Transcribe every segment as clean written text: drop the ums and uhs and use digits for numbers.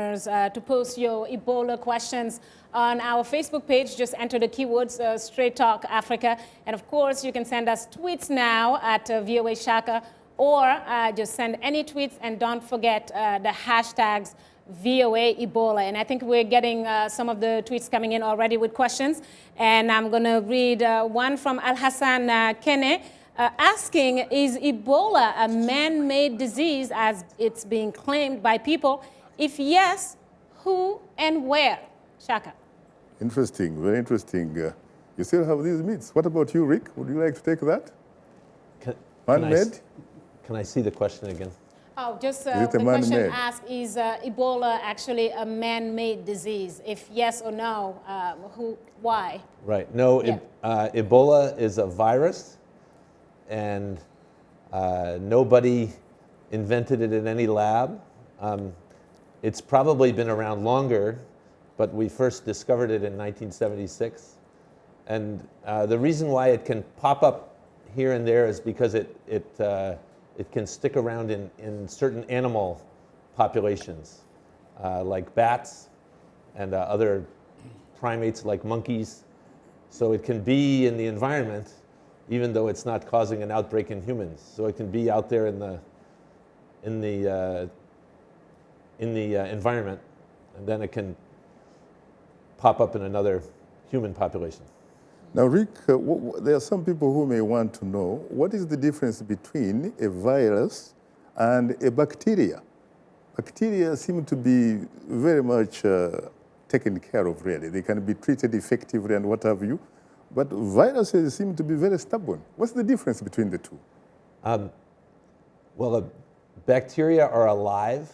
To post your Ebola questions on our Facebook page. Just enter the keywords Straight Talk Africa. And of course, you can send us tweets now at VOA Sacra, or just send any tweets, and don't forget the hashtags VOA Ebola. And I think we're getting some of the tweets coming in already with questions. And I'm going to read one from Al Hassan Kene. Asking, is Ebola a man-made disease as it's being claimed by people? If yes, who and where? Shaka. Interesting, very interesting. You still have these myths. What about you, Rick? Would you like to take that? Man-made? Can I see the question again? Oh, just the question asked, is Ebola actually a man-made disease? If yes or no, why? Right. No, yeah. Ebola is a virus, and nobody invented it in any lab. It's probably been around longer, but we first discovered it in 1976. And the reason why it can pop up here and there is because it can stick around in certain animal populations, like bats and other primates like monkeys. So it can be in the environment, even though it's not causing an outbreak in humans. So it can be out there in the environment, and then it can pop up in another human population. Now, Rick, there are some people who may want to know, what is the difference between a virus and a bacteria? Bacteria seem to be very much taken care of, really. They can be treated effectively and what have you. But viruses seem to be very stubborn. What's the difference between the two? Well, bacteria are alive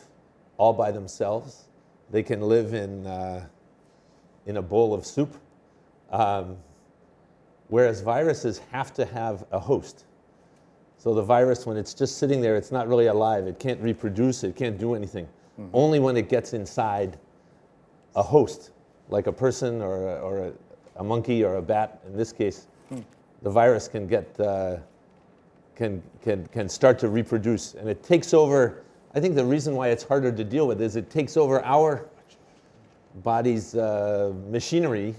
all by themselves. They can live in a bowl of soup. Whereas viruses have to have a host. So the virus, when it's just sitting there, it's not really alive. It can't reproduce, it can't do anything. Mm-hmm. Only when it gets inside a host, like a person or a monkey or a bat, in this case, the virus can get can start to reproduce. And it takes over. I think the reason why it's harder to deal with is it takes over our body's machinery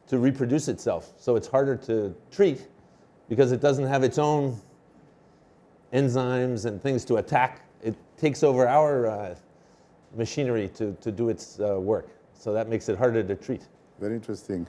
to reproduce itself. So it's harder to treat because it doesn't have its own enzymes and things to attack. It takes over our machinery to do its work. So that makes it harder to treat. Very interesting.